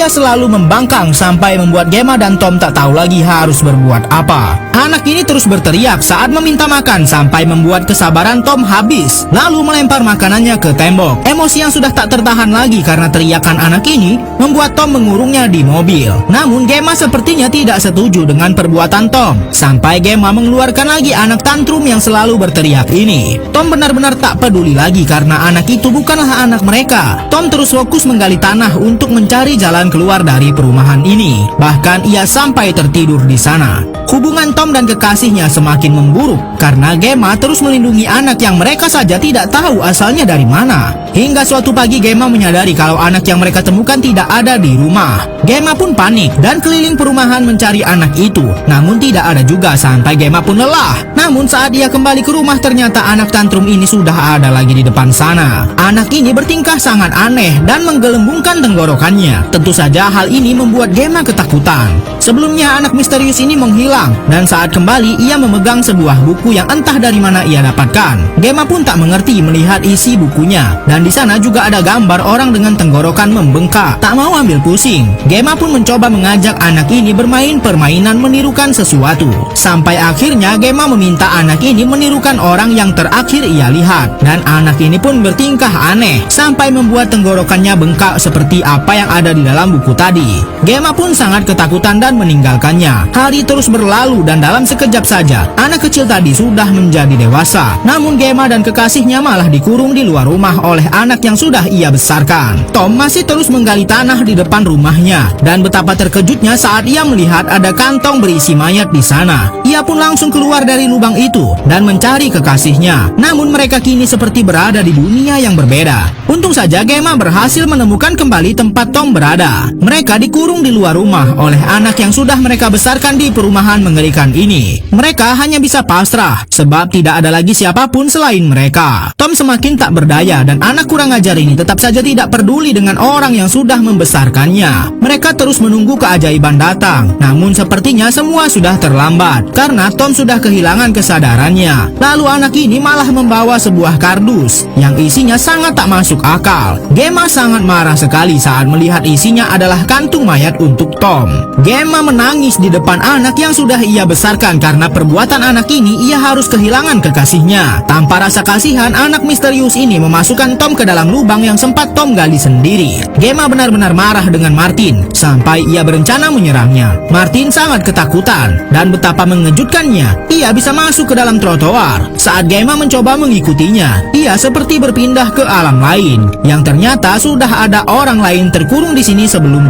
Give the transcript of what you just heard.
Ia selalu membangkang sampai membuat Gemma dan Tom tak tahu lagi harus berbuat apa. Anak ini terus berteriak saat meminta makan sampai membuat kesabaran Tom habis, lalu melempar makanannya ke tembok. Emosi yang sudah tak tertahan lagi karena teriakan anak ini membuat Tom mengurungnya di mobil. Namun Gemma sepertinya tidak setuju dengan perbuatan Tom, sampai Gemma mengeluarkan lagi anak tantrum yang selalu berteriak ini. Tom benar-benar tak peduli lagi karena anak itu bukanlah anak mereka. Tom terus fokus menggali tanah untuk mencari jalan keluar dari perumahan ini. Bahkan ia sampai tertidur di sana. Hubungan Tom dan kekasihnya semakin memburuk karena Gemma terus melindungi anak yang mereka saja tidak tahu asalnya dari mana. Hingga suatu pagi Gemma menyadari kalau anak yang mereka temukan tidak ada di rumah. Gemma pun panik dan keliling perumahan mencari anak itu, namun tidak ada juga sampai Gemma pun lelah. Namun saat ia kembali ke rumah ternyata anak tantrum ini sudah ada lagi di depan sana. Anak ini bertingkah sangat aneh dan menggelembungkan tenggorokannya. Tentu saja hal ini membuat Gemma ketakutan. Sebelumnya anak misterius ini menghilang dan saat kembali ia memegang sebuah buku yang entah dari mana ia dapatkan. Gemma pun tak mengerti melihat isi bukunya dan di sana juga ada gambar orang dengan tenggorokan membengkak. Tak mau ambil pusing, Gemma pun mencoba mengajak anak ini bermain permainan menirukan sesuatu. Sampai akhirnya Gemma meminta anak ini menirukan orang yang terakhir ia lihat dan anak ini pun bertingkah aneh sampai membuat tenggorokannya bengkak seperti apa yang ada di dalam buku tadi. Gemma pun sangat ketakutan dan meninggalkannya. Hari terus berlalu dan dalam sekejap saja anak kecil tadi sudah menjadi dewasa. Namun Gemma dan kekasihnya malah dikurung di luar rumah oleh anak yang sudah ia besarkan. Tom masih terus menggali tanah di depan rumahnya dan betapa terkejutnya saat ia melihat ada kantong berisi mayat di sana. Ia pun langsung keluar dari lubang itu dan mencari kekasihnya. Namun mereka kini seperti berada di dunia yang berbeda. Untung saja Gemma berhasil menemukan kembali tempat Tom berada. Mereka dikurung di luar rumah oleh anak yang sudah mereka besarkan di perumahan mengerikan ini. Mereka hanya bisa pasrah sebab tidak ada lagi siapapun selain mereka. Tom semakin tak berdaya dan anak kurang ajar ini tetap saja tidak peduli dengan orang yang sudah membesarkannya. Mereka terus menunggu keajaiban datang. Namun sepertinya semua sudah terlambat karena Tom sudah kehilangan kesadarannya. Lalu anak ini malah membawa sebuah kardus yang isinya sangat tak masuk akal. Gemma sangat marah sekali saat melihat isinya adalah kantung mayat untuk Tom. Gemma menangis di depan anak yang sudah ia besarkan karena perbuatan anak ini ia harus kehilangan kekasihnya. Tanpa rasa kasihan, anak misterius ini memasukkan Tom ke dalam lubang yang sempat Tom gali sendiri. Gemma benar-benar marah dengan Martin sampai ia berencana menyerangnya. Martin sangat ketakutan dan betapa mengejutkannya, ia bisa masuk ke dalam trotoar. Saat Gemma mencoba mengikutinya, ia seperti berpindah ke alam lain yang ternyata sudah ada orang lain terkurung di sini sebelum